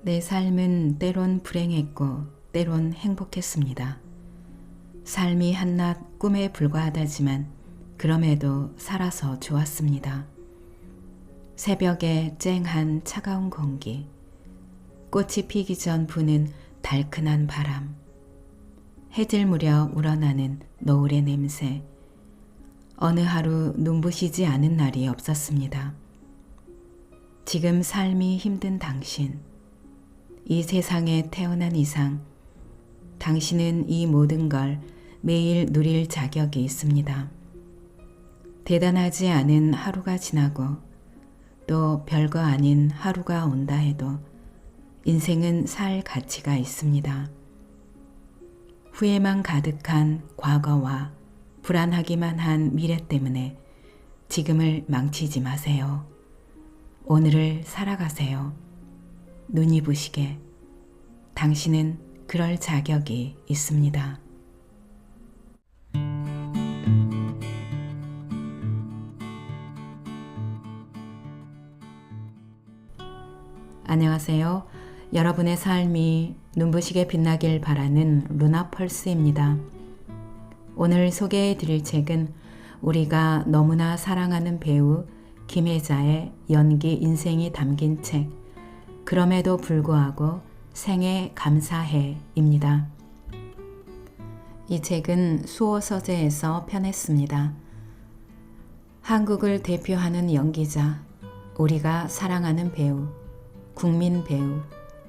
내 삶은 때론 불행했고 때론 행복했습니다. 삶이 한낱 꿈에 불과하다지만 그럼에도 살아서 좋았습니다. 새벽에 쨍한 차가운 공기, 꽃이 피기 전 부는 달큰한 바람, 해질 무렵 우러나는 노을의 냄새, 어느 하루 눈부시지 않은 날이 없었습니다. 지금 삶이 힘든 당신, 이 세상에 태어난 이상 당신은 이 모든 걸 매일 누릴 자격이 있습니다. 대단하지 않은 하루가 지나고 또 별거 아닌 하루가 온다 해도 인생은 살 가치가 있습니다. 후회만 가득한 과거와 불안하기만 한 미래 때문에 지금을 망치지 마세요. 오늘을 살아가세요. 눈이 부시게 당신은 그럴 자격이 있습니다. 안녕하세요. 여러분의 삶이 눈부시게 빛나길 바라는 루나펄스입니다. 오늘 소개해 드릴 책은 우리가 너무나 사랑하는 배우 김혜자의 연기 인생이 담긴 책 그럼에도 불구하고 생애 감사해입니다. 이 책은 수호 서재에서 펴냈습니다. 한국을 대표하는 연기자, 우리가 사랑하는 배우, 국민 배우,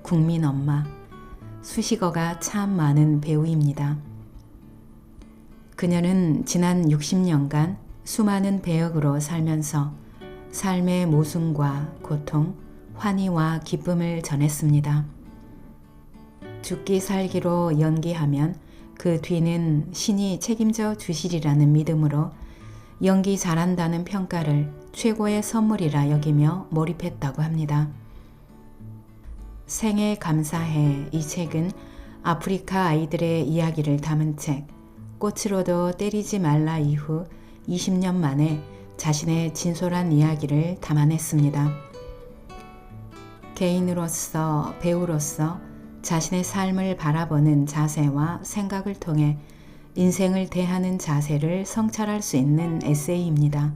국민 엄마, 수식어가 참 많은 배우입니다. 그녀는 지난 60년간 수많은 배역으로 살면서 삶의 모순과 고통, 환희와 기쁨을 전했습니다. 죽기 살기로 연기하면 그 뒤는 신이 책임져 주시리라는 믿음으로 연기 잘한다는 평가를 최고의 선물이라 여기며 몰입했다고 합니다. 생애 감사해 이 책은 아프리카 아이들의 이야기를 담은 책 꽃으로도 때리지 말라 이후 20년 만에 자신의 진솔한 이야기를 담아냈습니다. 개인으로서 배우로서 자신의 삶을 바라보는 자세와 생각을 통해 인생을 대하는 자세를 성찰할 수 있는 에세이입니다.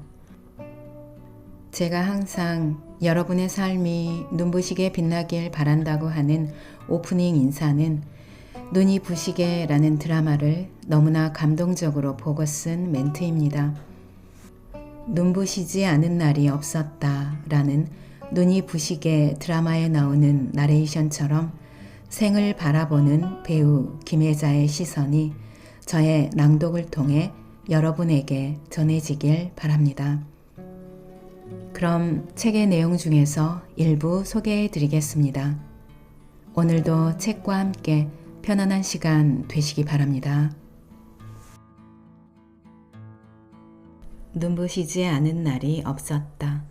제가 항상 여러분의 삶이 눈부시게 빛나길 바란다고 하는 오프닝 인사는 눈이 부시게 라는 드라마를 너무나 감동적으로 보고 쓴 멘트입니다. 눈부시지 않은 날이 없었다 라는 눈이 부시게 드라마에 나오는 나레이션처럼 생을 바라보는 배우 김혜자의 시선이 저의 낭독을 통해 여러분에게 전해지길 바랍니다. 그럼 책의 내용 중에서 일부 소개해 드리겠습니다. 오늘도 책과 함께 편안한 시간 되시기 바랍니다. 눈부시지 않은 날이 없었다.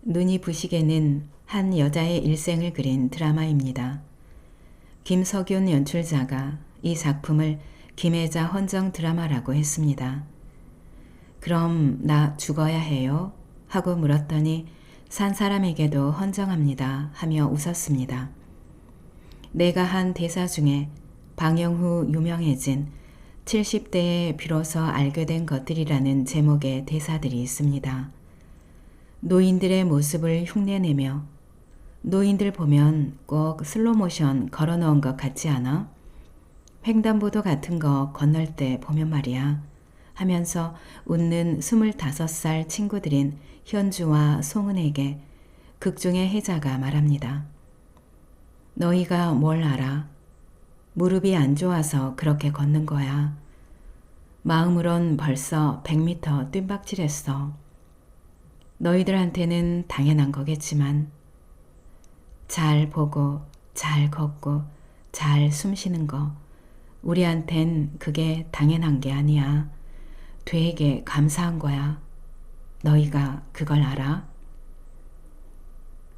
눈이 부시게는 한 여자의 일생을 그린 드라마입니다. 김석윤 연출자가 이 작품을 김혜자 헌정 드라마라고 했습니다. 그럼 나 죽어야 해요? 하고 물었더니 산 사람에게도 헌정합니다 하며 웃었습니다. 내가 한 대사 중에 방영 후 유명해진 70대에 비로소 알게 된 것들이라는 제목의 대사들이 있습니다. 노인들의 모습을 흉내내며 노인들 보면 꼭 슬로모션 걸어놓은 것 같지 않아? 횡단보도 같은 거 건널 때 보면 말이야 하면서 웃는 25살 친구들인 현주와 송은에게 극중의 혜자가 말합니다. 너희가 뭘 알아? 무릎이 안 좋아서 그렇게 걷는 거야. 마음으론 벌써 100m 뜀박질했어. 너희들한테는 당연한 거겠지만 잘 보고 잘 걷고 잘 숨쉬는 거 우리한텐 그게 당연한 게 아니야. 되게 감사한 거야. 너희가 그걸 알아?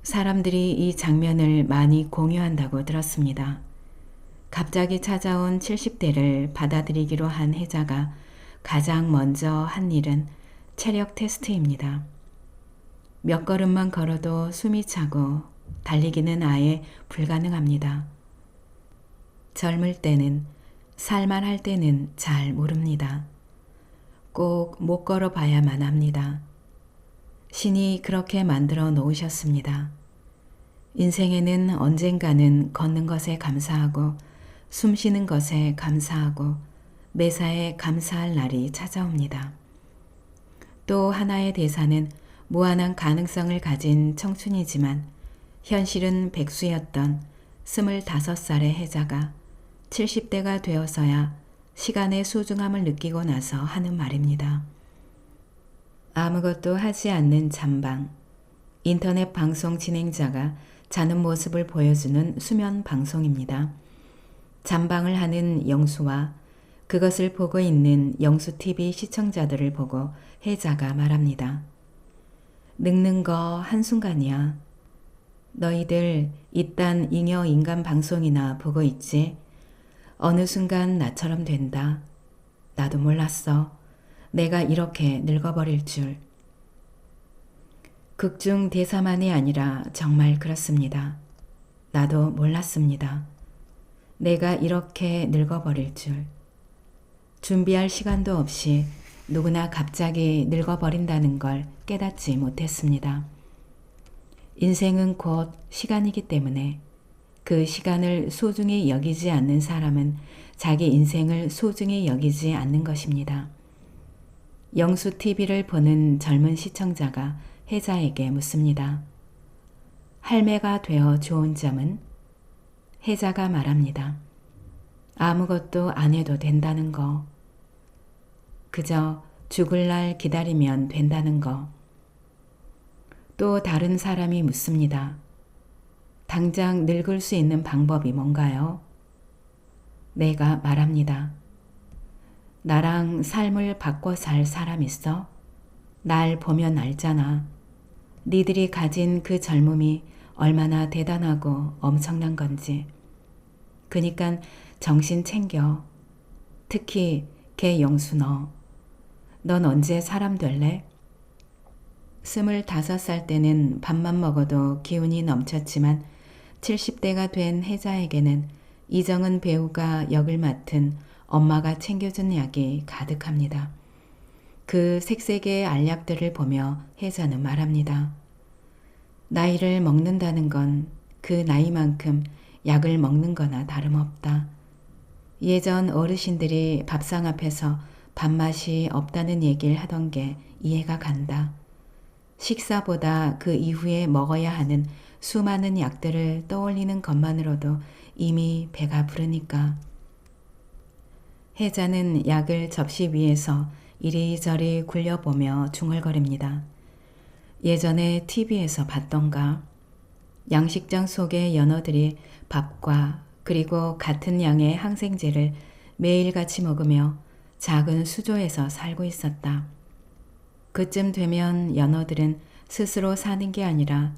사람들이 이 장면을 많이 공유한다고 들었습니다. 갑자기 찾아온 70대를 받아들이기로 한 혜자가 가장 먼저 한 일은 체력 테스트입니다. 몇 걸음만 걸어도 숨이 차고 달리기는 아예 불가능합니다. 젊을 때는, 살만할 때는 잘 모릅니다. 꼭 못 걸어 봐야만 합니다. 신이 그렇게 만들어 놓으셨습니다. 인생에는 언젠가는 걷는 것에 감사하고 숨 쉬는 것에 감사하고 매사에 감사할 날이 찾아옵니다. 또 하나의 대사는 무한한 가능성을 가진 청춘이지만 현실은 백수였던 25살의 해자가 70대가 되어서야 시간의 소중함을 느끼고 나서 하는 말입니다. 아무것도 하지 않는 잠방. 인터넷 방송 진행자가 자는 모습을 보여주는 수면 방송입니다. 잠방을 하는 영수와 그것을 보고 있는 영수TV 시청자들을 보고 해자가 말합니다. 늙는 거 한순간이야. 너희들 이딴 잉여 인간 방송이나 보고 있지? 어느 순간 나처럼 된다. 나도 몰랐어. 내가 이렇게 늙어버릴 줄. 극중 대사만이 아니라 정말 그렇습니다. 나도 몰랐습니다. 내가 이렇게 늙어버릴 줄. 준비할 시간도 없이 누구나 갑자기 늙어버린다는 걸 깨닫지 못했습니다. 인생은 곧 시간이기 때문에 그 시간을 소중히 여기지 않는 사람은 자기 인생을 소중히 여기지 않는 것입니다. 영수TV를 보는 젊은 시청자가 해자에게 묻습니다. 할매가 되어 좋은 점은? 해자가 말합니다. 아무것도 안 해도 된다는 거. 그저 죽을 날 기다리면 된다는 거. 또 다른 사람이 묻습니다. 당장 늙을 수 있는 방법이 뭔가요? 내가 말합니다. 나랑 삶을 바꿔 살 사람 있어? 날 보면 알잖아. 니들이 가진 그 젊음이 얼마나 대단하고 엄청난 건지. 그니깐 정신 챙겨. 특히 걔 영수 너. 넌 언제 사람 될래? 25살 때는 밥만 먹어도 기운이 넘쳤지만 70대가 된 해자에게는 이정은 배우가 역을 맡은 엄마가 챙겨준 약이 가득합니다. 그 색색의 알약들을 보며 해자는 말합니다. 나이를 먹는다는 건 그 나이만큼 약을 먹는 거나 다름없다. 예전 어르신들이 밥상 앞에서 밥맛이 없다는 얘기를 하던 게 이해가 간다. 식사보다 그 이후에 먹어야 하는 수많은 약들을 떠올리는 것만으로도 이미 배가 부르니까. 해자는 약을 접시 위에서 이리저리 굴려보며 중얼거립니다. 예전에 TV에서 봤던가. 양식장 속의 연어들이 밥과 그리고 같은 양의 항생제를 매일같이 먹으며 작은 수조에서 살고 있었다. 그쯤 되면 연어들은 스스로 사는 게 아니라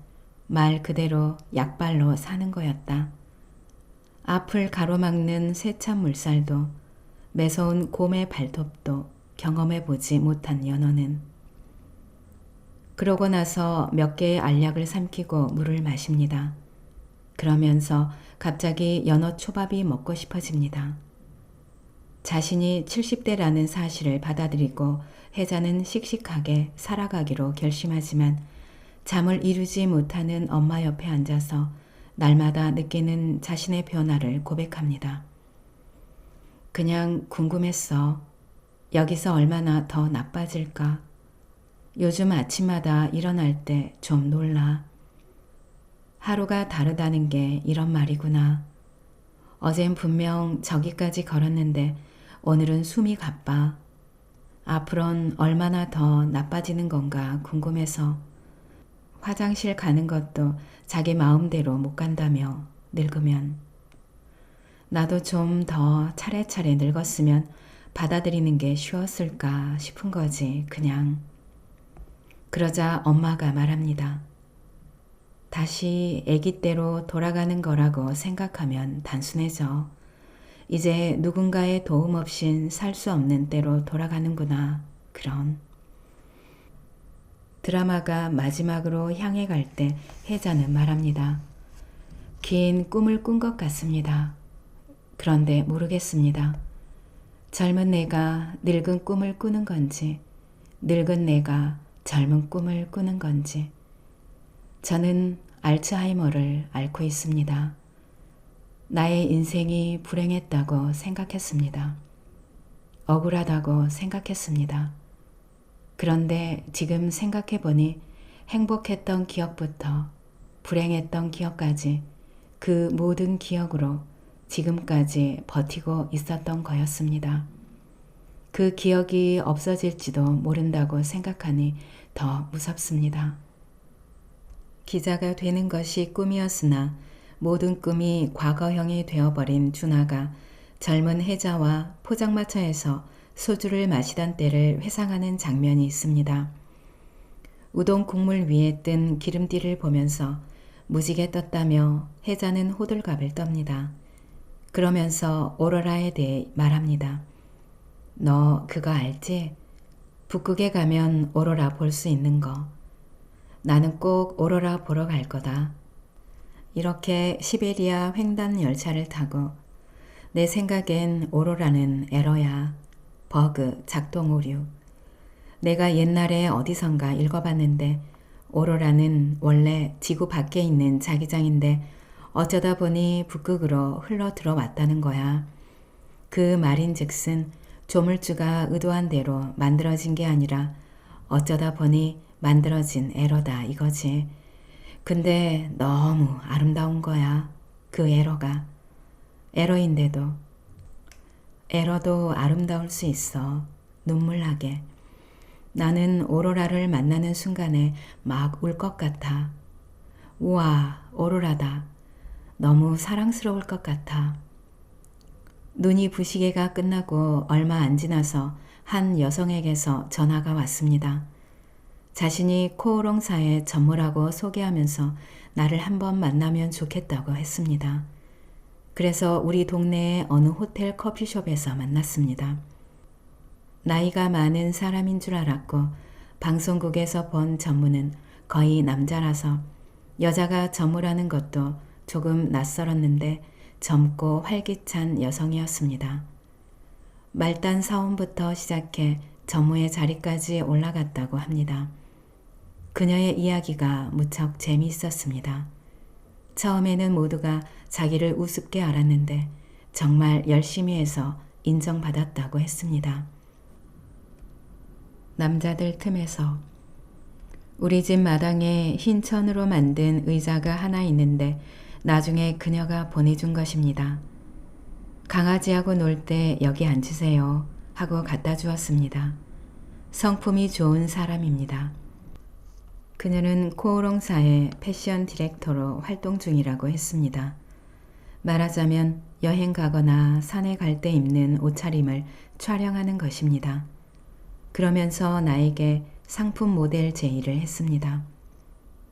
말 그대로 약발로 사는 거였다. 앞을 가로막는 세찬 물살도 매서운 곰의 발톱도 경험해보지 못한 연어는 그러고 나서 몇 개의 알약을 삼키고 물을 마십니다. 그러면서 갑자기 연어 초밥이 먹고 싶어집니다. 자신이 70대라는 사실을 받아들이고 해자는 씩씩하게 살아가기로 결심하지만 잠을 이루지 못하는 엄마 옆에 앉아서 날마다 느끼는 자신의 변화를 고백합니다. 그냥 궁금했어. 여기서 얼마나 더 나빠질까? 요즘 아침마다 일어날 때 좀 놀라. 하루가 다르다는 게 이런 말이구나. 어젠 분명 저기까지 걸었는데 오늘은 숨이 가빠. 앞으론 얼마나 더 나빠지는 건가 궁금해서 화장실 가는 것도 자기 마음대로 못 간다며 늙으면. 나도 좀 더 차례차례 늙었으면 받아들이는 게 쉬웠을까 싶은 거지 그냥. 그러자 엄마가 말합니다. 다시 아기 때로 돌아가는 거라고 생각하면 단순해져. 이제 누군가의 도움 없인 살 수 없는 때로 돌아가는구나. 그런. 드라마가 마지막으로 향해 갈 때 혜자는 말합니다. 긴 꿈을 꾼 것 같습니다. 그런데 모르겠습니다. 젊은 내가 늙은 꿈을 꾸는 건지, 늙은 내가 젊은 꿈을 꾸는 건지. 저는 알츠하이머를 앓고 있습니다. 나의 인생이 불행했다고 생각했습니다. 억울하다고 생각했습니다. 그런데 지금 생각해보니 행복했던 기억부터 불행했던 기억까지 그 모든 기억으로 지금까지 버티고 있었던 거였습니다. 그 기억이 없어질지도 모른다고 생각하니 더 무섭습니다. 기자가 되는 것이 꿈이었으나 모든 꿈이 과거형이 되어버린 준하가 젊은 혜자와 포장마차에서 소주를 마시던 때를 회상하는 장면이 있습니다. 우동 국물 위에 뜬 기름띠를 보면서 무지개 떴다며 혜자는 호들갑을 떱니다. 그러면서 오로라에 대해 말합니다. 너 그거 알지? 북극에 가면 오로라 볼 수 있는 거. 나는 꼭 오로라 보러 갈 거다. 이렇게 시베리아 횡단 열차를 타고 내 생각엔 오로라는 에러야. 버그, 작동 오류. 내가 옛날에 어디선가 읽어봤는데 오로라는 원래 지구 밖에 있는 자기장인데 어쩌다 보니 북극으로 흘러 들어왔다는 거야. 그 말인즉슨 조물주가 의도한 대로 만들어진 게 아니라 어쩌다 보니 만들어진 에러다 이거지. 근데 너무 아름다운 거야. 그 에러가. 에러인데도. 에러도 아름다울 수 있어. 눈물나게. 나는 오로라를 만나는 순간에 막 울 것 같아. 우와, 오로라다. 너무 사랑스러울 것 같아. 눈이 부시개가 끝나고 얼마 안 지나서 한 여성에게서 전화가 왔습니다. 자신이 코오롱사의 전무라고 소개하면서 나를 한번 만나면 좋겠다고 했습니다. 그래서 우리 동네의 어느 호텔 커피숍에서 만났습니다. 나이가 많은 사람인 줄 알았고 방송국에서 본 전무는 거의 남자라서 여자가 전무라는 것도 조금 낯설었는데 젊고 활기찬 여성이었습니다. 말단 사원부터 시작해 전무의 자리까지 올라갔다고 합니다. 그녀의 이야기가 무척 재미있었습니다. 처음에는 모두가 자기를 우습게 알았는데 정말 열심히 해서 인정받았다고 했습니다. 남자들 틈에서 우리 집 마당에 흰 천으로 만든 의자가 하나 있는데 나중에 그녀가 보내준 것입니다. 강아지하고 놀 때 여기 앉으세요 하고 갖다 주었습니다. 성품이 좋은 사람입니다. 그녀는 코오롱사의 패션 디렉터로 활동 중이라고 했습니다. 말하자면 여행 가거나 산에 갈 때 입는 옷차림을 촬영하는 것입니다. 그러면서 나에게 상품 모델 제의를 했습니다.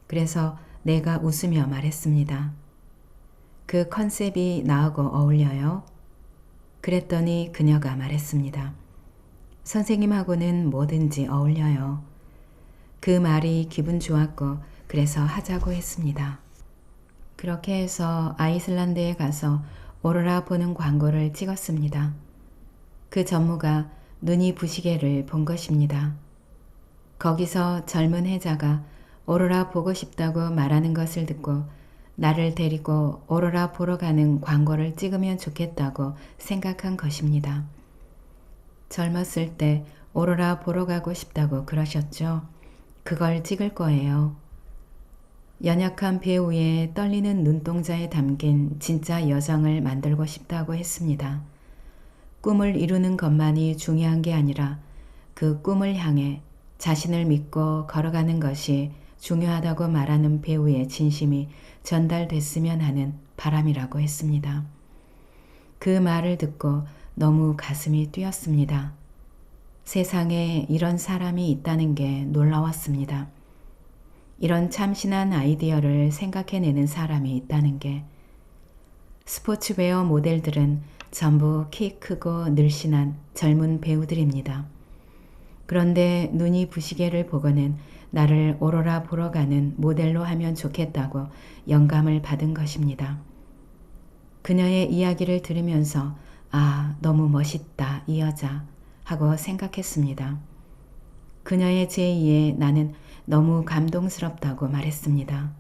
그래서 내가 웃으며 말했습니다. 그 컨셉이 나하고 어울려요? 그랬더니 그녀가 말했습니다. 선생님하고는 뭐든지 어울려요. 그 말이 기분 좋았고 그래서 하자고 했습니다. 그렇게 해서 아이슬란드에 가서 오로라 보는 광고를 찍었습니다. 그 전무가 눈이 부시게를 본 것입니다. 거기서 젊은 혜자가 오로라 보고 싶다고 말하는 것을 듣고 나를 데리고 오로라 보러 가는 광고를 찍으면 좋겠다고 생각한 것입니다. 젊었을 때 오로라 보러 가고 싶다고 그러셨죠. 그걸 찍을 거예요. 연약한 배우의 떨리는 눈동자에 담긴 진짜 여성을 만들고 싶다고 했습니다. 꿈을 이루는 것만이 중요한 게 아니라 그 꿈을 향해 자신을 믿고 걸어가는 것이 중요하다고 말하는 배우의 진심이 전달됐으면 하는 바람이라고 했습니다. 그 말을 듣고 너무 가슴이 뛰었습니다. 세상에 이런 사람이 있다는 게 놀라웠습니다. 이런 참신한 아이디어를 생각해내는 사람이 있다는 게. 스포츠웨어 모델들은 전부 키 크고 늘씬한 젊은 배우들입니다. 그런데 눈이 부시게를 보고는 나를 오로라 보러 가는 모델로 하면 좋겠다고 영감을 받은 것입니다. 그녀의 이야기를 들으면서 아, 너무 멋있다, 이 여자 하고 생각했습니다. 그녀의 제의에 나는 너무 감동스럽다고 말했습니다.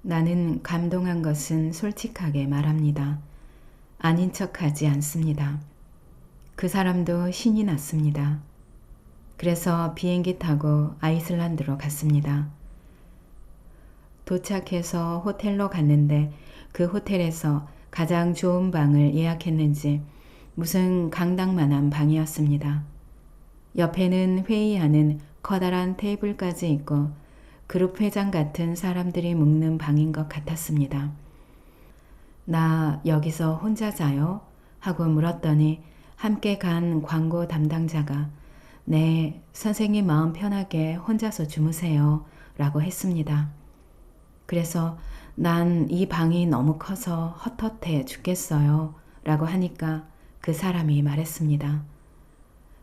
나는 감동한 것은 솔직하게 말합니다. 아닌 척하지 않습니다. 그 사람도 신이 났습니다. 그래서 비행기 타고 아이슬란드로 갔습니다. 도착해서 호텔로 갔는데 그 호텔에서 가장 좋은 방을 예약했는지 무슨 강당만한 방이었습니다. 옆에는 회의하는 커다란 테이블까지 있고 그룹 회장 같은 사람들이 묵는 방인 것 같았습니다. 나 여기서 혼자 자요? 하고 물었더니 함께 간 광고 담당자가 네, 선생님 마음 편하게 혼자서 주무세요 라고 했습니다. 그래서 난 이 방이 너무 커서 헛헛해 죽겠어요 라고 하니까 그 사람이 말했습니다.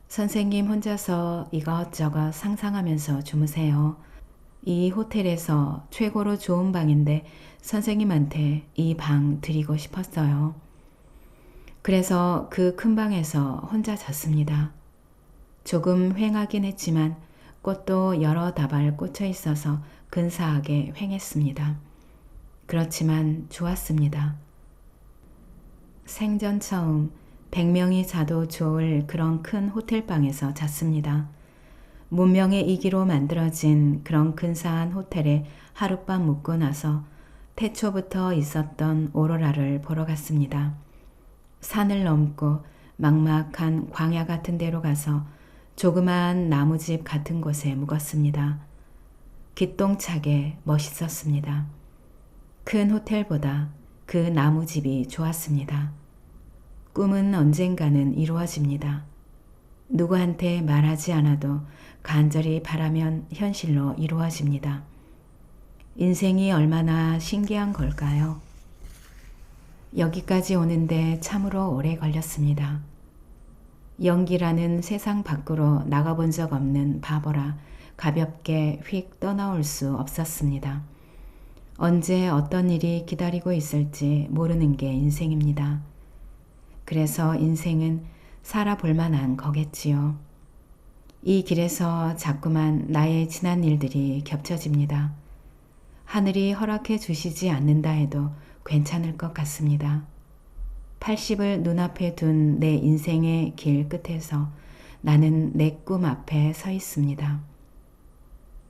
선생님 혼자서 이것저것 상상하면서 주무세요. 이 호텔에서 최고로 좋은 방인데 선생님한테 이 방 드리고 싶었어요. 그래서 그 큰 방에서 혼자 잤습니다. 조금 휑하긴 했지만 꽃도 여러 다발 꽂혀 있어서 근사하게 휑했습니다. 그렇지만 좋았습니다. 생전 처음 100명이 자도 좋을 그런 큰 호텔방에서 잤습니다. 문명의 이기로 만들어진 그런 근사한 호텔에 하룻밤 묵고 나서 태초부터 있었던 오로라를 보러 갔습니다. 산을 넘고 막막한 광야 같은 데로 가서 조그마한 나무집 같은 곳에 묵었습니다. 기똥차게 멋있었습니다. 큰 호텔보다 그 나무집이 좋았습니다. 꿈은 언젠가는 이루어집니다. 누구한테 말하지 않아도 간절히 바라면 현실로 이루어집니다. 인생이 얼마나 신기한 걸까요? 여기까지 오는데 참으로 오래 걸렸습니다. 연기라는 세상 밖으로 나가본 적 없는 바보라 가볍게 휙 떠나올 수 없었습니다. 언제 어떤 일이 기다리고 있을지 모르는 게 인생입니다. 그래서 인생은 살아볼 만한 거겠지요. 이 길에서 자꾸만 나의 지난 일들이 겹쳐집니다. 하늘이 허락해 주시지 않는다 해도 괜찮을 것 같습니다. 80을 눈앞에 둔 내 인생의 길 끝에서 나는 내 꿈 앞에 서 있습니다.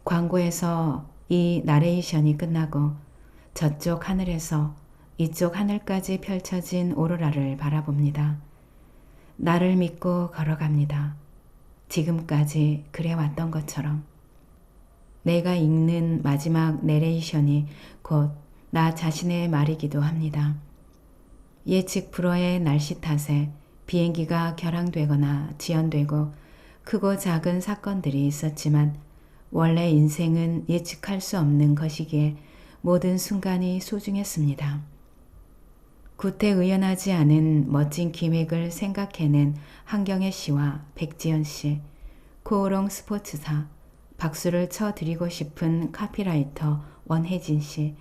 광고에서 이 나레이션이 끝나고 저쪽 하늘에서 이쪽 하늘까지 펼쳐진 오로라를 바라봅니다. 나를 믿고 걸어갑니다. 지금까지 그래왔던 것처럼. 내가 읽는 마지막 내레이션이 곧 나 자신의 말이기도 합니다. 예측 불허의 날씨 탓에 비행기가 결항되거나 지연되고 크고 작은 사건들이 있었지만 원래 인생은 예측할 수 없는 것이기에 모든 순간이 소중했습니다. 구태의연하지 않은 멋진 기획을 생각해낸 한경애 씨와 백지연 씨, 코오롱 스포츠사, 박수를 쳐드리고 싶은 카피라이터 원혜진 씨,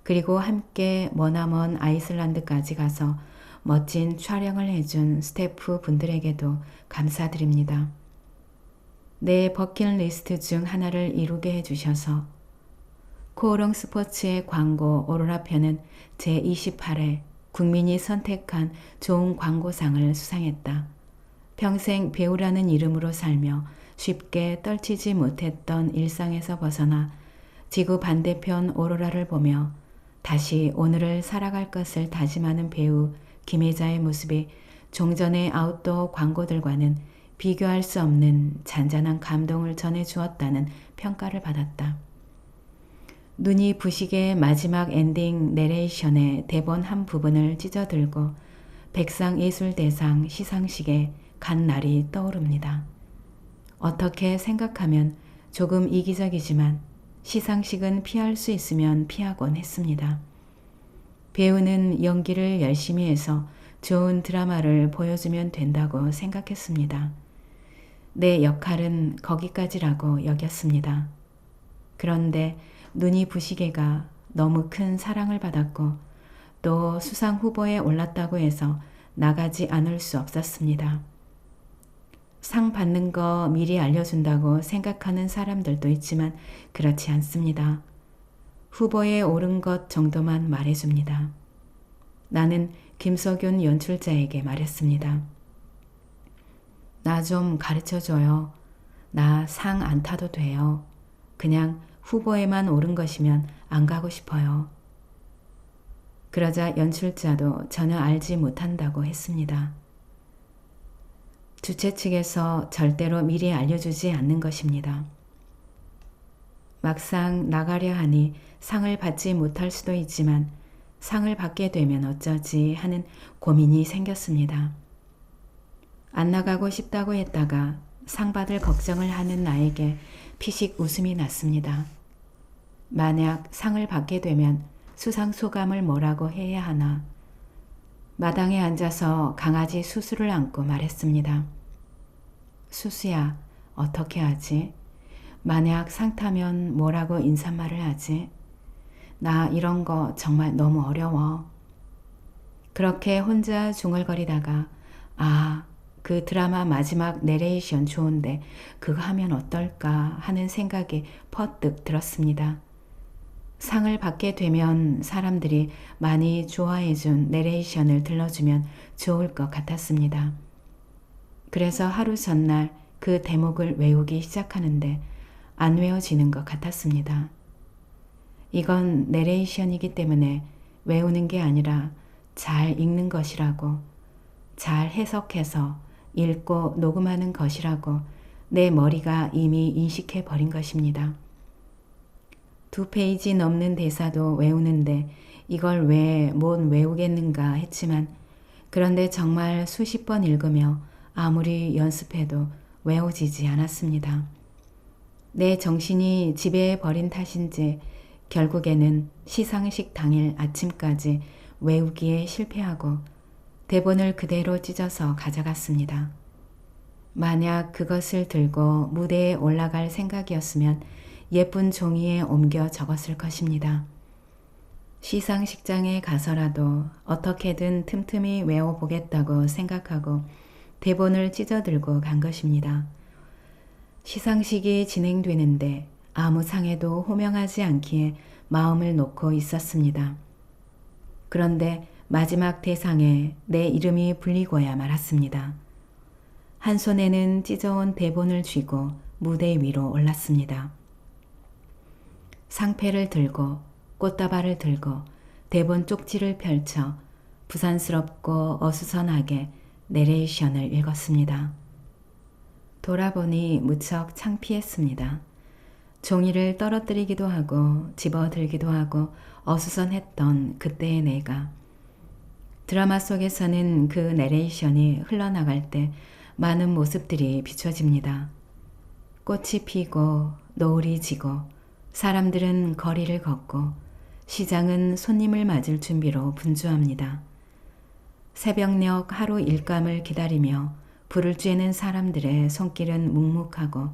그리고 함께 머나먼 아이슬란드까지 가서 멋진 촬영을 해준 스태프 분들에게도 감사드립니다. 내 버킷리스트 중 하나를 이루게 해주셔서 코오롱 스포츠의 광고 오로라 편은 제28회 국민이 선택한 좋은 광고상을 수상했다. 평생 배우라는 이름으로 살며 쉽게 떨치지 못했던 일상에서 벗어나 지구 반대편 오로라를 보며 다시 오늘을 살아갈 것을 다짐하는 배우 김혜자의 모습이 종전의 아웃도어 광고들과는 비교할 수 없는 잔잔한 감동을 전해주었다는 평가를 받았다. 눈이 부시게 마지막 엔딩 내레이션의 대본 한 부분을 찢어들고 백상예술대상 시상식에 간 날이 떠오릅니다. 어떻게 생각하면 조금 이기적이지만 시상식은 피할 수 있으면 피하곤 했습니다. 배우는 연기를 열심히 해서 좋은 드라마를 보여주면 된다고 생각했습니다. 내 역할은 거기까지라고 여겼습니다. 그런데 눈이 부시게가 너무 큰 사랑을 받았고 또 수상 후보에 올랐다고 해서 나가지 않을 수 없었습니다. 상 받는 거 미리 알려준다고 생각하는 사람들도 있지만 그렇지 않습니다. 후보에 오른 것 정도만 말해줍니다. 나는 김석윤 연출자에게 말했습니다. 나 좀 가르쳐줘요. 나 상 안 타도 돼요. 그냥 후보에만 오른 것이면 안 가고 싶어요. 그러자 연출자도 전혀 알지 못한다고 했습니다. 주최 측에서 절대로 미리 알려주지 않는 것입니다. 막상 나가려 하니 상을 받지 못할 수도 있지만 상을 받게 되면 어쩌지 하는 고민이 생겼습니다. 안 나가고 싶다고 했다가 상 받을 걱정을 하는 나에게 피식 웃음이 났습니다. 만약 상을 받게 되면 수상 소감을 뭐라고 해야 하나. 마당에 앉아서 강아지 수수를 안고 말했습니다. 수수야, 어떻게 하지? 만약 상 타면 뭐라고 인사말을 하지? 나 이런 거 정말 너무 어려워. 그렇게 혼자 중얼거리다가 그 드라마 마지막 내레이션 좋은데 그거 하면 어떨까 하는 생각이 퍼뜩 들었습니다. 상을 받게 되면 사람들이 많이 좋아해준 내레이션을 들려주면 좋을 것 같았습니다. 그래서 하루 전날 그 대목을 외우기 시작하는데 안 외워지는 것 같았습니다. 이건 내레이션이기 때문에 외우는 게 아니라 잘 읽는 것이라고, 잘 해석해서 읽고 녹음하는 것이라고 내 머리가 이미 인식해 버린 것입니다. 2페이지 넘는 대사도 외우는데 이걸 왜 못 외우겠는가 했지만 그런데 정말 수십 번 읽으며 아무리 연습해도 외워지지 않았습니다. 내 정신이 지배해 버린 탓인지 결국에는 시상식 당일 아침까지 외우기에 실패하고 대본을 그대로 찢어서 가져갔습니다. 만약 그것을 들고 무대에 올라갈 생각이었으면 예쁜 종이에 옮겨 적었을 것입니다. 시상식장에 가서라도 어떻게든 틈틈이 외워보겠다고 생각하고 대본을 찢어들고 간 것입니다. 시상식이 진행되는데 아무 상에도 호명하지 않기에 마음을 놓고 있었습니다. 그런데 마지막 대상에 내 이름이 불리고야 말았습니다. 한 손에는 찢어온 대본을 쥐고 무대 위로 올랐습니다. 상패를 들고 꽃다발을 들고 대본 쪽지를 펼쳐 부산스럽고 어수선하게 내레이션을 읽었습니다. 돌아보니 무척 창피했습니다. 종이를 떨어뜨리기도 하고 집어들기도 하고 어수선했던 그때의 내가 드라마 속에서는 그 내레이션이 흘러나갈 때 많은 모습들이 비춰집니다. 꽃이 피고 노을이 지고 사람들은 거리를 걷고 시장은 손님을 맞을 준비로 분주합니다. 새벽녘 하루 일감을 기다리며 불을 쬐는 사람들의 손길은 묵묵하고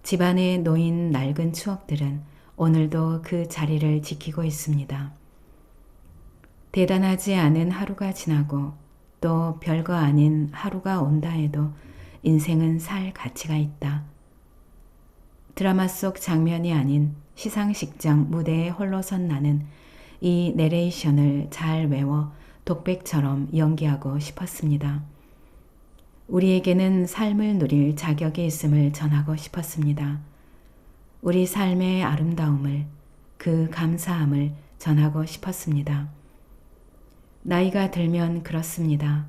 집안에 놓인 낡은 추억들은 오늘도 그 자리를 지키고 있습니다. 대단하지 않은 하루가 지나고 또 별거 아닌 하루가 온다 해도 인생은 살 가치가 있다. 드라마 속 장면이 아닌 시상식장 무대에 홀로 선 나는 이 내레이션을 잘 외워 독백처럼 연기하고 싶었습니다. 우리에게는 삶을 누릴 자격이 있음을 전하고 싶었습니다. 우리 삶의 아름다움을, 그 감사함을 전하고 싶었습니다. 나이가 들면 그렇습니다.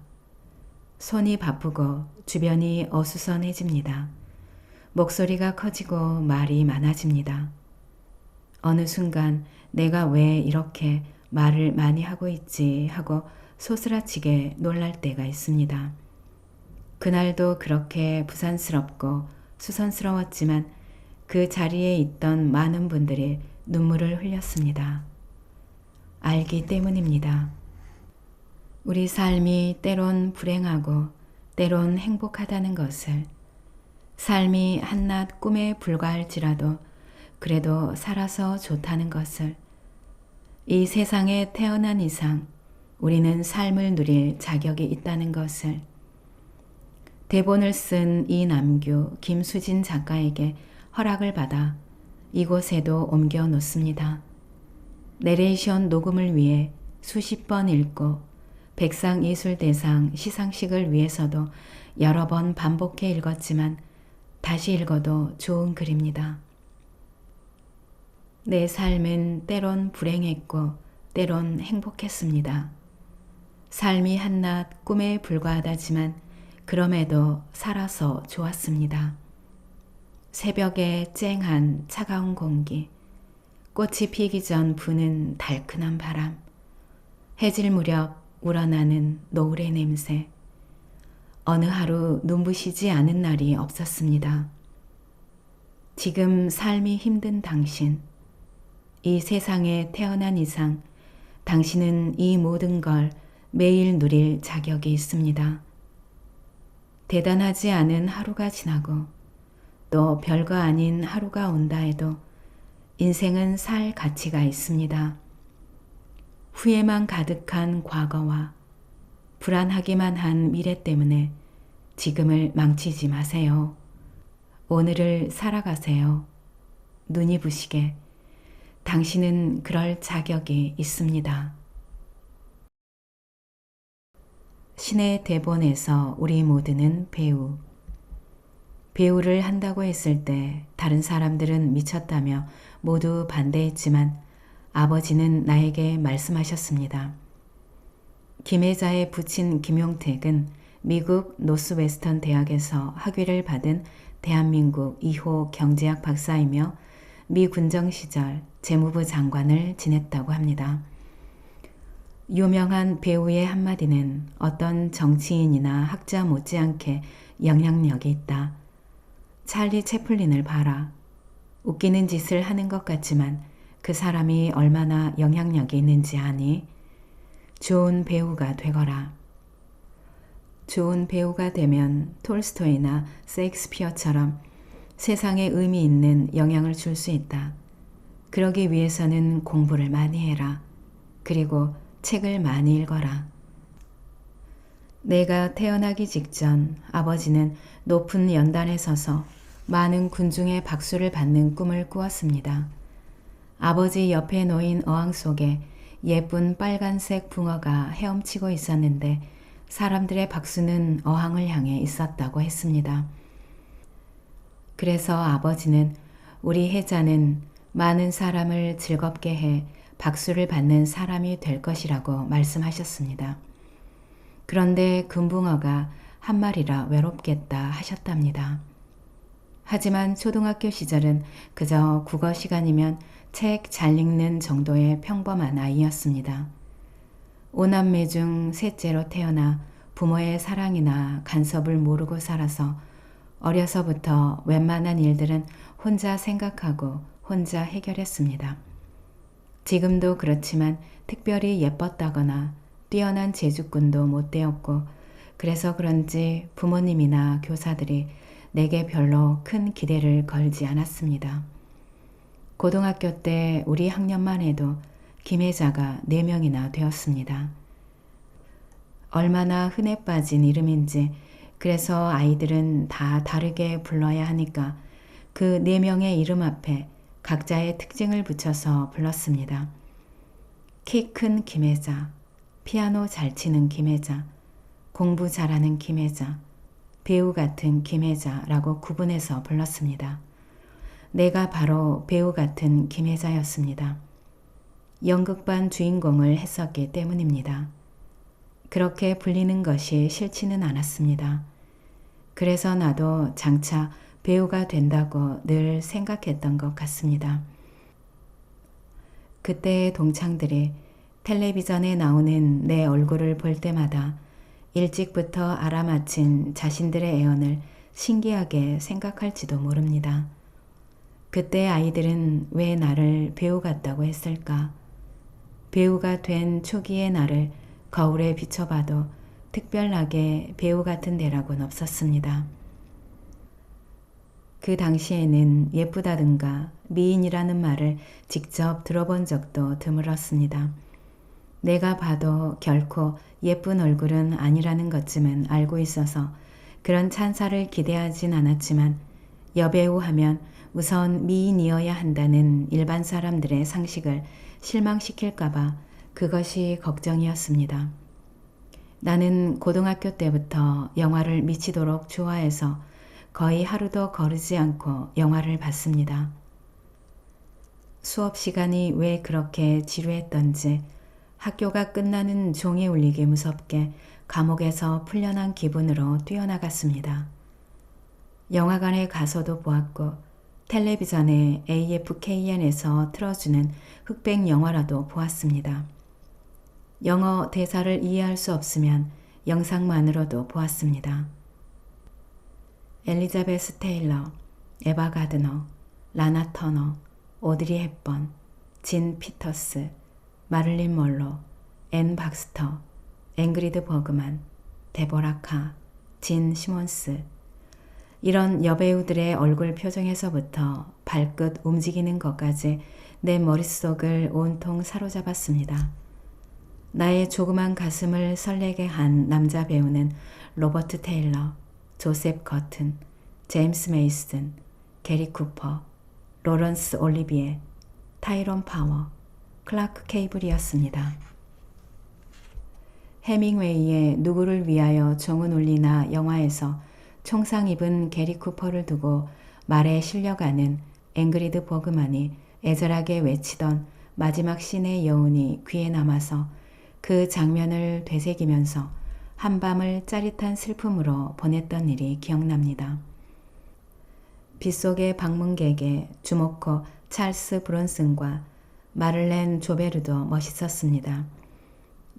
손이 바쁘고 주변이 어수선해집니다. 목소리가 커지고 말이 많아집니다. 어느 순간 내가 왜 이렇게 말을 많이 하고 있지 하고 소스라치게 놀랄 때가 있습니다. 그날도 그렇게 부산스럽고 수선스러웠지만 그 자리에 있던 많은 분들이 눈물을 흘렸습니다. 알기 때문입니다. 우리 삶이 때론 불행하고 때론 행복하다는 것을, 삶이 한낱 꿈에 불과할지라도 그래도 살아서 좋다는 것을, 이 세상에 태어난 이상 우리는 삶을 누릴 자격이 있다는 것을, 대본을 쓴 이남규, 김수진 작가에게 허락을 받아 이곳에도 옮겨 놓습니다. 내레이션 녹음을 위해 수십 번 읽고 백상예술대상 시상식을 위해서도 여러 번 반복해 읽었지만 다시 읽어도 좋은 글입니다. 내 삶은 때론 불행했고 때론 행복했습니다. 삶이 한낱 꿈에 불과하다지만 그럼에도 살아서 좋았습니다. 새벽에 쨍한 차가운 공기, 꽃이 피기 전 부는 달큰한 바람, 해질 무렵 우러나는 노을의 냄새, 어느 하루 눈부시지 않은 날이 없었습니다. 지금 삶이 힘든 당신, 이 세상에 태어난 이상 당신은 이 모든 걸 매일 누릴 자격이 있습니다. 대단하지 않은 하루가 지나고 또 별거 아닌 하루가 온다 해도 인생은 살 가치가 있습니다. 후회만 가득한 과거와 불안하기만 한 미래 때문에 지금을 망치지 마세요. 오늘을 살아가세요. 눈이 부시게 당신은 그럴 자격이 있습니다. 신의 대본에서 우리 모두는 배우. 배우를 한다고 했을 때 다른 사람들은 미쳤다며 모두 반대했지만 아버지는 나에게 말씀하셨습니다. 김혜자의 부친 김용택은 미국 노스웨스턴 대학에서 학위를 받은 대한민국 2호 경제학 박사이며 미 군정 시절 재무부 장관을 지냈다고 합니다. 유명한 배우의 한마디는 어떤 정치인이나 학자 못지않게 영향력이 있다. 찰리 채플린을 봐라. 웃기는 짓을 하는 것 같지만 그 사람이 얼마나 영향력이 있는지 아니? 좋은 배우가 되거라. 좋은 배우가 되면 톨스토이나 셰익스피어처럼 세상에 의미 있는 영향을 줄 수 있다. 그러기 위해서는 공부를 많이 해라. 그리고 책을 많이 읽어라. 내가 태어나기 직전 아버지는 높은 연단에 서서 많은 군중의 박수를 받는 꿈을 꾸었습니다. 아버지 옆에 놓인 어항 속에 예쁜 빨간색 붕어가 헤엄치고 있었는데 사람들의 박수는 어항을 향해 있었다고 했습니다. 그래서 아버지는 우리 혜자는 많은 사람을 즐겁게 해 박수를 받는 사람이 될 것이라고 말씀하셨습니다. 그런데 금붕어가 한 마리라 외롭겠다 하셨답니다. 하지만 초등학교 시절은 그저 국어 시간이면 책 잘 읽는 정도의 평범한 아이였습니다. 5남매 중 셋째로 태어나 부모의 사랑이나 간섭을 모르고 살아서 어려서부터 웬만한 일들은 혼자 생각하고 혼자 해결했습니다. 지금도 그렇지만 특별히 예뻤다거나 뛰어난 재주꾼도 못 되었고 그래서 그런지 부모님이나 교사들이 내게 별로 큰 기대를 걸지 않았습니다. 고등학교 때 우리 학년만 해도 김혜자가 4명이나 되었습니다. 얼마나 흔해 빠진 이름인지 그래서 아이들은 다 다르게 불러야 하니까 그 4명의 이름 앞에 각자의 특징을 붙여서 불렀습니다. 키 큰 김혜자, 피아노 잘 치는 김혜자, 공부 잘하는 김혜자, 배우 같은 김혜자라고 구분해서 불렀습니다. 내가 바로 배우 같은 김혜자였습니다. 연극반 주인공을 했었기 때문입니다. 그렇게 불리는 것이 싫지는 않았습니다. 그래서 나도 장차 배우가 된다고 늘 생각했던 것 같습니다. 그때의 동창들이 텔레비전에 나오는 내 얼굴을 볼 때마다 일찍부터 알아맞힌 자신들의 애언을 신기하게 생각할지도 모릅니다. 그때 아이들은 왜 나를 배우 같다고 했을까? 배우가 된 초기의 나를 거울에 비춰봐도 특별하게 배우 같은 데라고는 없었습니다. 그 당시에는 예쁘다든가 미인이라는 말을 직접 들어본 적도 드물었습니다. 내가 봐도 결코 예쁜 얼굴은 아니라는 것쯤은 알고 있어서 그런 찬사를 기대하진 않았지만 여배우 하면 우선 미인이어야 한다는 일반 사람들의 상식을 실망시킬까봐 그것이 걱정이었습니다. 나는 고등학교 때부터 영화를 미치도록 좋아해서 거의 하루도 거르지 않고 영화를 봤습니다. 수업 시간이 왜 그렇게 지루했던지 학교가 끝나는 종이 울리기 무섭게 감옥에서 풀려난 기분으로 뛰어나갔습니다. 영화관에 가서도 보았고 텔레비전에 AFKN에서 틀어주는 흑백 영화라도 보았습니다. 영어 대사를 이해할 수 없으면 영상만으로도 보았습니다. 엘리자베스 테일러, 에바 가드너, 라나 터너, 오드리 헵번, 진 피터스, 마릴린 먼로, 앤 박스터, 앵그리드 버그만, 데보라 카, 진 시몬스. 이런 여배우들의 얼굴 표정에서부터 발끝 움직이는 것까지 내 머릿속을 온통 사로잡았습니다. 나의 조그만 가슴을 설레게 한 남자 배우는 로버트 테일러, 조셉 커튼, 제임스 메이슨, 게리 쿠퍼, 로런스 올리비에, 타이론 파워, 클라크 케이블이었습니다. 해밍웨이의 누구를 위하여 종은 울리나 영화에서 총상 입은 게리 쿠퍼를 두고 말에 실려가는 앵그리드 버그만이 애절하게 외치던 마지막 씬의 여운이 귀에 남아서 그 장면을 되새기면서 한밤을 짜릿한 슬픔으로 보냈던 일이 기억납니다. 빗속의 방문객의 주목코 찰스 브론슨과 마를렌 조베르도 멋있었습니다.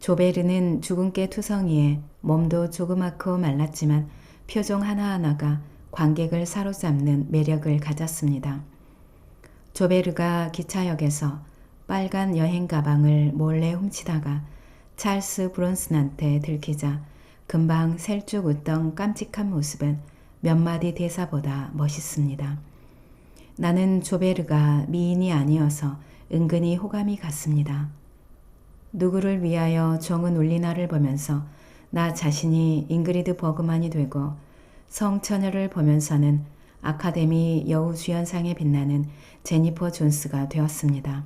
조베르는 주근깨 투성이에 몸도 조그맣고 말랐지만 표정 하나하나가 관객을 사로잡는 매력을 가졌습니다. 조베르가 기차역에서 빨간 여행 가방을 몰래 훔치다가 찰스 브론슨한테 들키자 금방 셀쭉 웃던 깜찍한 모습은 몇 마디 대사보다 멋있습니다. 나는 조베르가 미인이 아니어서 은근히 호감이 갔습니다. 누구를 위하여 종은 울리나를 보면서 나 자신이 잉그리드 버그만이 되고 성처녀를 보면서는 아카데미 여우주연상에 빛나는 제니퍼 존스가 되었습니다.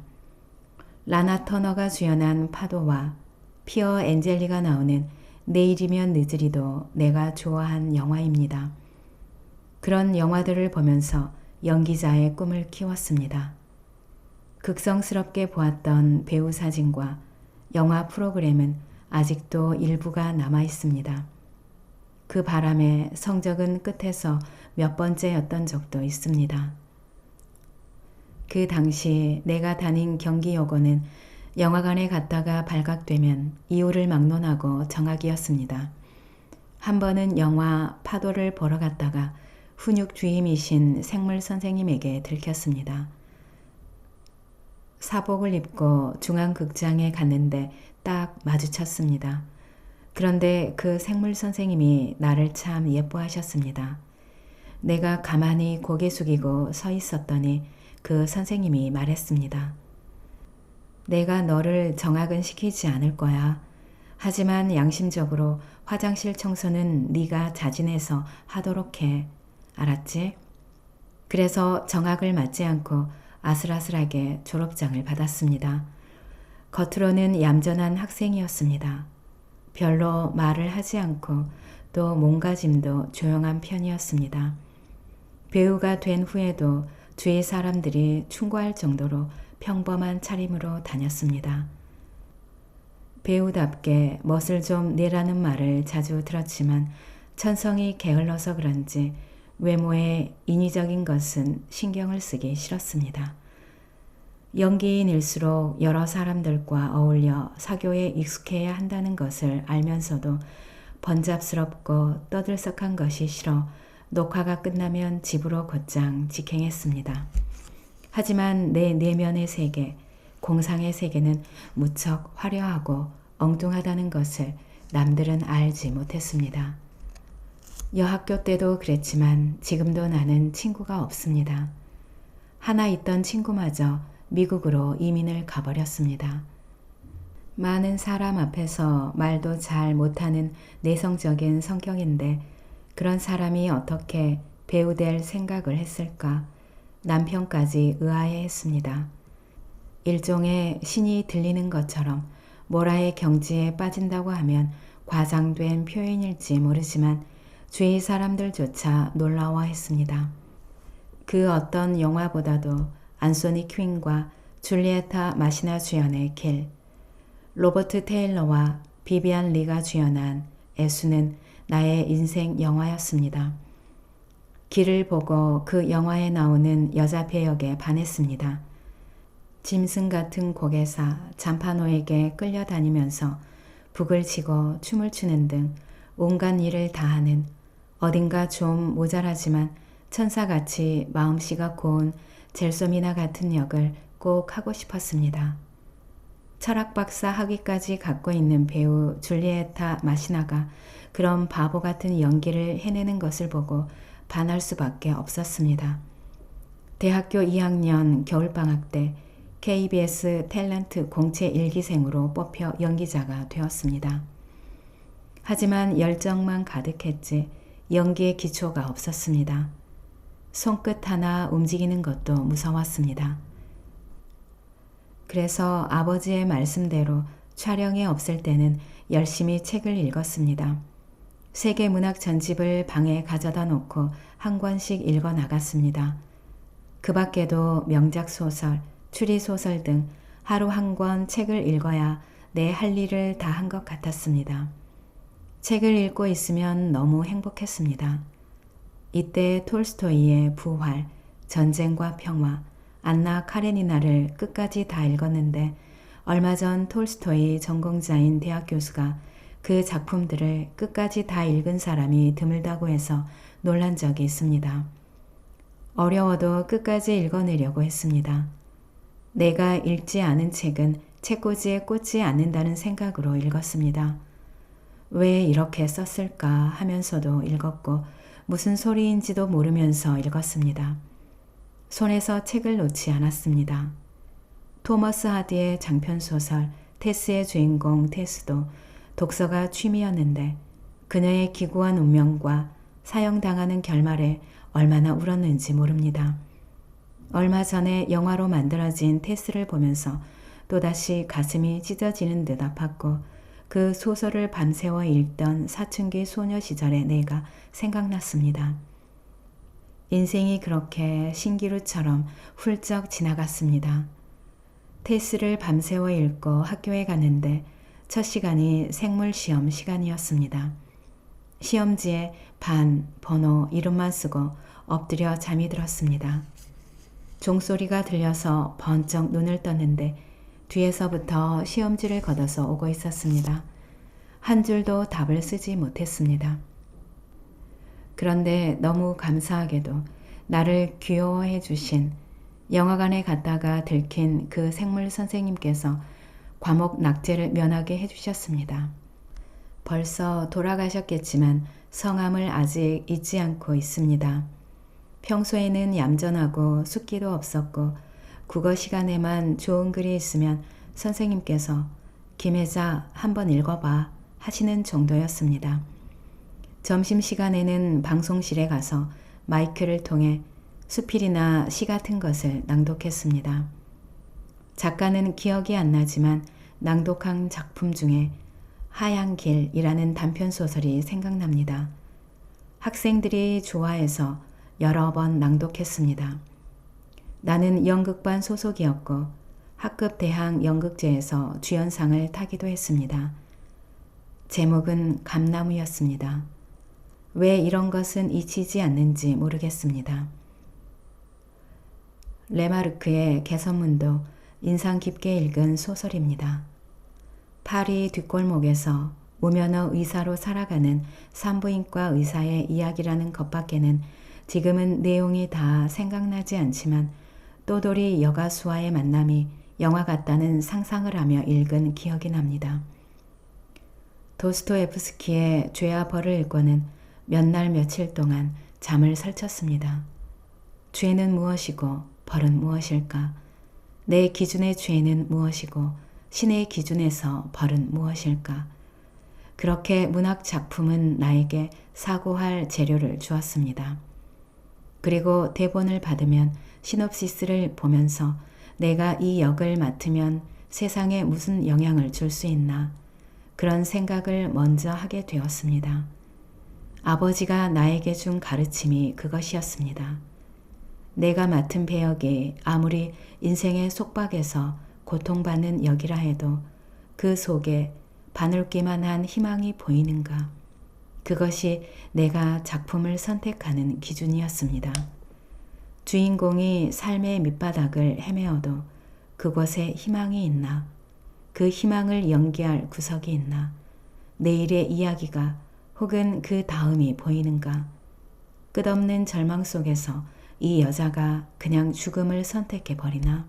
라나 터너가 주연한 파도와 피어 엔젤리가 나오는 내일이면 늦으리도 내가 좋아한 영화입니다. 그런 영화들을 보면서 연기자의 꿈을 키웠습니다. 극성스럽게 보았던 배우 사진과 영화 프로그램은 아직도 일부가 남아 있습니다. 그 바람에 성적은 끝에서 몇 번째였던 적도 있습니다. 그 당시 내가 다닌 경기여고는 영화관에 갔다가 발각되면 이유를 막론하고 정학이었습니다. 한 번은 영화 파도를 보러 갔다가 훈육 주임이신 생물 선생님에게 들켰습니다. 사복을 입고 중앙극장에 갔는데 딱 마주쳤습니다. 그런데 그 생물 선생님이 나를 참 예뻐하셨습니다. 내가 가만히 고개 숙이고 서 있었더니 그 선생님이 말했습니다. 내가 너를 정학은 시키지 않을 거야. 하지만 양심적으로 화장실 청소는 네가 자진해서 하도록 해. 알았지? 그래서 정학을 맞지 않고 아슬아슬하게 졸업장을 받았습니다. 겉으로는 얌전한 학생이었습니다. 별로 말을 하지 않고 또 몸가짐도 조용한 편이었습니다. 배우가 된 후에도 주위 사람들이 충고할 정도로 평범한 차림으로 다녔습니다. 배우답게 멋을 좀 내라는 말을 자주 들었지만 천성이 게을러서 그런지 외모에 인위적인 것은 신경을 쓰기 싫었습니다. 연기인일수록 여러 사람들과 어울려 사교에 익숙해야 한다는 것을 알면서도 번잡스럽고 떠들썩한 것이 싫어 녹화가 끝나면 집으로 곧장 직행했습니다. 하지만 내 내면의 세계, 공상의 세계는 무척 화려하고 엉뚱하다는 것을 남들은 알지 못했습니다. 여학교 때도 그랬지만 지금도 나는 친구가 없습니다. 하나 있던 친구마저 미국으로 이민을 가버렸습니다. 많은 사람 앞에서 말도 잘 못하는 내성적인 성격인데 그런 사람이 어떻게 배우 될 생각을 했을까 남편까지 의아해했습니다. 일종의 신이 들리는 것처럼 모라의 경지에 빠진다고 하면 과장된 표현일지 모르지만 주위 사람들조차 놀라워했습니다. 그 어떤 영화보다도 안소니 퀸과 줄리에타 마시나 주연의 길, 로버트 테일러와 비비안 리가 주연한 애수는 나의 인생 영화였습니다. 길을 보고 그 영화에 나오는 여자 배역에 반했습니다. 짐승 같은 고개사 잠파노에게 끌려다니면서 북을 치고 춤을 추는 등 온갖 일을 다하는 어딘가 좀 모자라지만 천사같이 마음씨가 고운 젤소미나 같은 역을 꼭 하고 싶었습니다. 철학 박사 학위까지 갖고 있는 배우 줄리에타 마시나가 그런 바보 같은 연기를 해내는 것을 보고 반할 수밖에 없었습니다. 대학교 2학년 겨울방학 때 KBS 탤런트 공채 1기생으로 뽑혀 연기자가 되었습니다. 하지만 열정만 가득했지 연기의 기초가 없었습니다. 손끝 하나 움직이는 것도 무서웠습니다. 그래서 아버지의 말씀대로 촬영이 없을 때는 열심히 책을 읽었습니다. 세계문학 전집을 방에 가져다 놓고 한 권씩 읽어 나갔습니다. 그 밖에도 명작 소설, 추리소설 등 하루 한 권 책을 읽어야 내 할 일을 다 한 것 같았습니다. 책을 읽고 있으면 너무 행복했습니다. 이때 톨스토이의 부활, 전쟁과 평화, 안나 카레니나를 끝까지 다 읽었는데 얼마 전 톨스토이 전공자인 대학 교수가 그 작품들을 끝까지 다 읽은 사람이 드물다고 해서 놀란 적이 있습니다. 어려워도 끝까지 읽어내려고 했습니다. 내가 읽지 않은 책은 책꽂이에 꽂지 않는다는 생각으로 읽었습니다. 왜 이렇게 썼을까 하면서도 읽었고 무슨 소리인지도 모르면서 읽었습니다. 손에서 책을 놓지 않았습니다. 토머스 하디의 장편소설 테스의 주인공 테스도 독서가 취미였는데 그녀의 기구한 운명과 사형당하는 결말에 얼마나 울었는지 모릅니다. 얼마 전에 영화로 만들어진 테스를 보면서 또다시 가슴이 찢어지는 듯 아팠고 그 소설을 밤새워 읽던 사춘기 소녀 시절의 내가 생각났습니다. 인생이 그렇게 신기루처럼 훌쩍 지나갔습니다. 테스를 밤새워 읽고 학교에 갔는데 첫 시간이 생물시험 시간이었습니다. 시험지에 반, 번호, 이름만 쓰고 엎드려 잠이 들었습니다. 종소리가 들려서 번쩍 눈을 떴는데 뒤에서부터 시험지를 걷어서 오고 있었습니다. 한 줄도 답을 쓰지 못했습니다. 그런데 너무 감사하게도 나를 귀여워해 주신 영화관에 갔다가 들킨 그 생물 선생님께서 과목 낙제를 면하게 해주셨습니다. 벌써 돌아가셨겠지만 성함을 아직 잊지 않고 있습니다. 평소에는 얌전하고 숫기도 없었고 국어 시간에만 좋은 글이 있으면 선생님께서 김혜자 한번 읽어봐 하시는 정도였습니다. 점심시간에는 방송실에 가서 마이크를 통해 수필이나 시 같은 것을 낭독했습니다. 작가는 기억이 안 나지만 낭독한 작품 중에 하얀 길이라는 단편소설이 생각납니다. 학생들이 좋아해서 여러 번 낭독했습니다. 나는 연극반 소속이었고 학급 대항 연극제에서 주연상을 타기도 했습니다. 제목은 감나무였습니다. 왜 이런 것은 잊히지 않는지 모르겠습니다. 레마르크의 개선문도 인상 깊게 읽은 소설입니다. 파리 뒷골목에서 무면허 의사로 살아가는 산부인과 의사의 이야기라는 것밖에는 지금은 내용이 다 생각나지 않지만 또돌이 여가수와의 만남이 영화 같다는 상상을 하며 읽은 기억이 납니다. 도스토옙스키의 죄와 벌을 읽고는 몇 날 며칠 동안 잠을 설쳤습니다. 죄는 무엇이고 벌은 무엇일까? 내 기준의 죄는 무엇이고 신의 기준에서 벌은 무엇일까? 그렇게 문학 작품은 나에게 사고할 재료를 주었습니다. 그리고 대본을 받으면 시놉시스를 보면서 내가 이 역을 맡으면 세상에 무슨 영향을 줄 수 있나 그런 생각을 먼저 하게 되었습니다. 아버지가 나에게 준 가르침이 그것이었습니다. 내가 맡은 배역이 아무리 인생의 속박에서 고통받는 역이라 해도 그 속에 바늘기만 한 희망이 보이는가? 그것이 내가 작품을 선택하는 기준이었습니다. 주인공이 삶의 밑바닥을 헤매어도 그곳에 희망이 있나? 그 희망을 연기할 구석이 있나? 내일의 이야기가 혹은 그 다음이 보이는가? 끝없는 절망 속에서 이 여자가 그냥 죽음을 선택해버리나?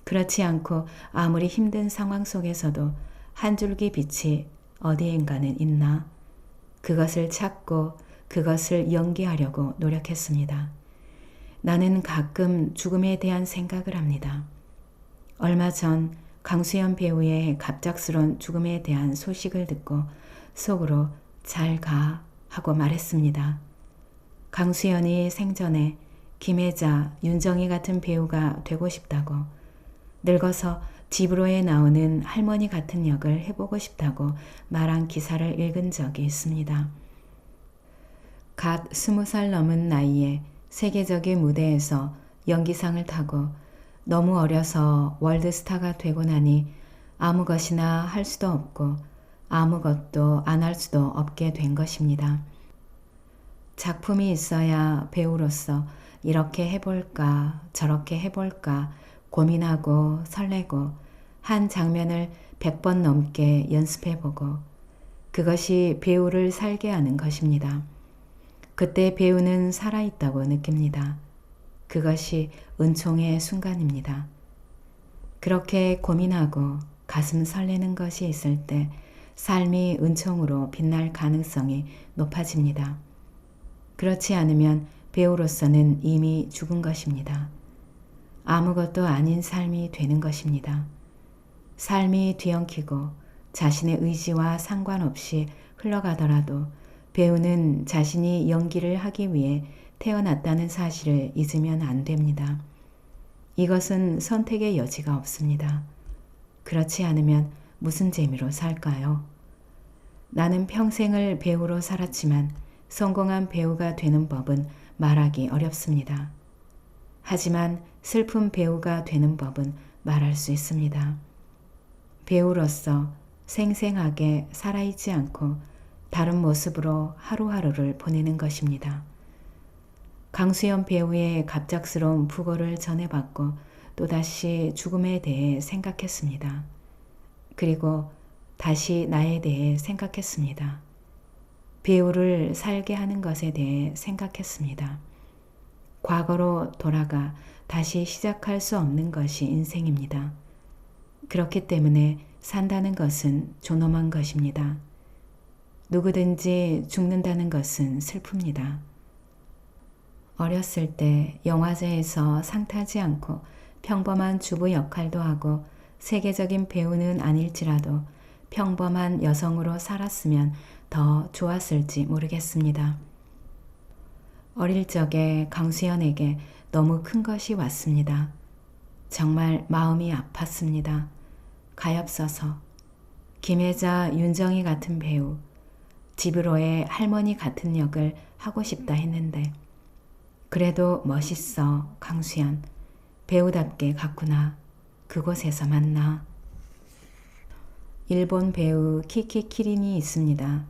그렇지 않고 아무리 힘든 상황 속에서도 한 줄기 빛이 어디엔가는 있나? 그것을 찾고 그것을 연기하려고 노력했습니다. 나는 가끔 죽음에 대한 생각을 합니다. 얼마 전 강수연 배우의 갑작스런 죽음에 대한 소식을 듣고 속으로 잘 가 하고 말했습니다. 강수연이 생전에 김혜자, 윤정희 같은 배우가 되고 싶다고 늙어서 집으로에 나오는 할머니 같은 역을 해보고 싶다고 말한 기사를 읽은 적이 있습니다. 갓 20살 넘은 나이에 세계적인 무대에서 연기상을 타고 너무 어려서 월드스타가 되고 나니 아무 것이나 할 수도 없고 아무것도 안 할 수도 없게 된 것입니다. 작품이 있어야 배우로서 이렇게 해볼까 저렇게 해볼까 고민하고 설레고 한 장면을 100번 넘게 연습해보고 그것이 배우를 살게 하는 것입니다. 그때 배우는 살아있다고 느낍니다. 그것이 은총의 순간입니다. 그렇게 고민하고 가슴 설레는 것이 있을 때 삶이 은총으로 빛날 가능성이 높아집니다. 그렇지 않으면 배우로서는 이미 죽은 것입니다. 아무것도 아닌 삶이 되는 것입니다. 삶이 뒤엉키고 자신의 의지와 상관없이 흘러가더라도 배우는 자신이 연기를 하기 위해 태어났다는 사실을 잊으면 안 됩니다. 이것은 선택의 여지가 없습니다. 그렇지 않으면 무슨 재미로 살까요? 나는 평생을 배우로 살았지만 성공한 배우가 되는 법은 말하기 어렵습니다. 하지만 슬픈 배우가 되는 법은 말할 수 있습니다. 배우로서 생생하게 살아있지 않고 다른 모습으로 하루하루를 보내는 것입니다. 강수연 배우의 갑작스러운 부고를 전해받고 또다시 죽음에 대해 생각했습니다. 그리고 다시 나에 대해 생각했습니다. 배우를 살게 하는 것에 대해 생각했습니다. 과거로 돌아가 다시 시작할 수 없는 것이 인생입니다. 그렇기 때문에 산다는 것은 존엄한 것입니다. 누구든지 죽는다는 것은 슬픕니다. 어렸을 때 영화제에서 상 타지 않고 평범한 주부 역할도 하고 세계적인 배우는 아닐지라도 평범한 여성으로 살았으면 더 좋았을지 모르겠습니다. 어릴 적에 강수연에게 너무 큰 것이 왔습니다. 정말 마음이 아팠습니다. 가엾어서 김혜자, 윤정희 같은 배우, 집으로의 할머니 같은 역을 하고 싶다 했는데 그래도 멋있어 강수연, 배우답게 갔구나. 그곳에서 만나. 일본 배우 키키 키린이 있습니다.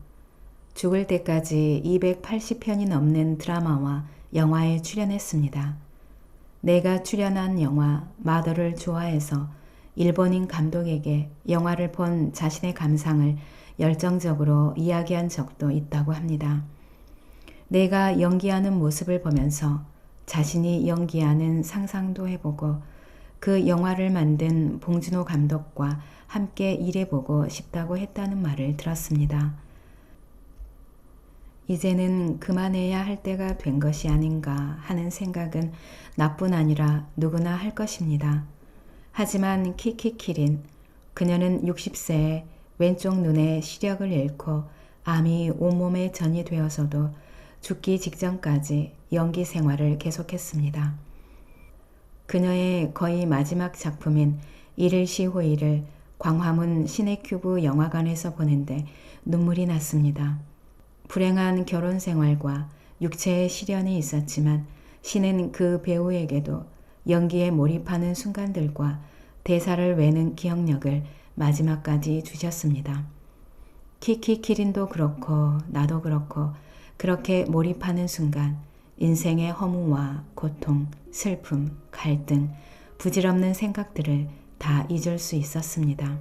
죽을 때까지 280편이 넘는 드라마와 영화에 출연했습니다. 내가 출연한 영화 마더를 좋아해서 일본인 감독에게 영화를 본 자신의 감상을 열정적으로 이야기한 적도 있다고 합니다. 내가 연기하는 모습을 보면서 자신이 연기하는 상상도 해보고 그 영화를 만든 봉준호 감독과 함께 일해보고 싶다고 했다는 말을 들었습니다. 이제는 그만해야 할 때가 된 것이 아닌가 하는 생각은 나뿐 아니라 누구나 할 것입니다. 하지만 키키키린, 그녀는 60세에 왼쪽 눈의 시력을 잃고 암이 온몸에 전이 되어서도 죽기 직전까지 연기 생활을 계속했습니다. 그녀의 거의 마지막 작품인 일일시 호의를 광화문 시네큐브 영화관에서 보는데 눈물이 났습니다. 불행한 결혼 생활과 육체의 시련이 있었지만 신은 그 배우에게도 연기에 몰입하는 순간들과 대사를 외는 기억력을 마지막까지 주셨습니다. 키키키린도 그렇고 나도 그렇고 그렇게 몰입하는 순간 인생의 허무와 고통, 슬픔, 갈등, 부질없는 생각들을 다 잊을 수 있었습니다.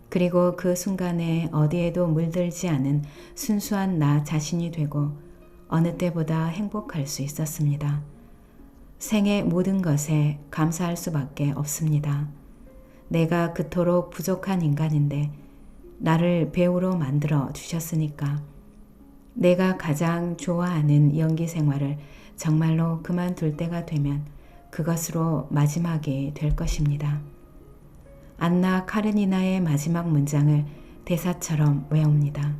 그리고 그 순간에 어디에도 물들지 않은 순수한 나 자신이 되고 어느 때보다 행복할 수 있었습니다. 생의 모든 것에 감사할 수밖에 없습니다. 내가 그토록 부족한 인간인데 나를 배우로 만들어 주셨으니까. 내가 가장 좋아하는 연기 생활을 정말로 그만둘 때가 되면 그것으로 마지막이 될 것입니다. 안나 카레니나의 마지막 문장을 대사처럼 외웁니다.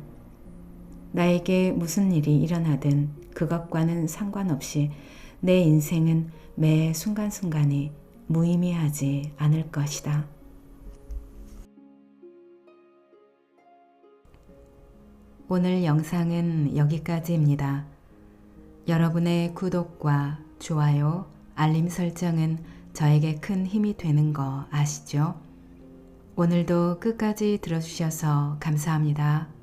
나에게 무슨 일이 일어나든 그것과는 상관없이 내 인생은 매 순간순간이 무의미하지 않을 것이다. 오늘 영상은 여기까지입니다. 여러분의 구독과 좋아요, 알림 설정은 저에게 큰 힘이 되는 거 아시죠? 오늘도 끝까지 들어주셔서 감사합니다.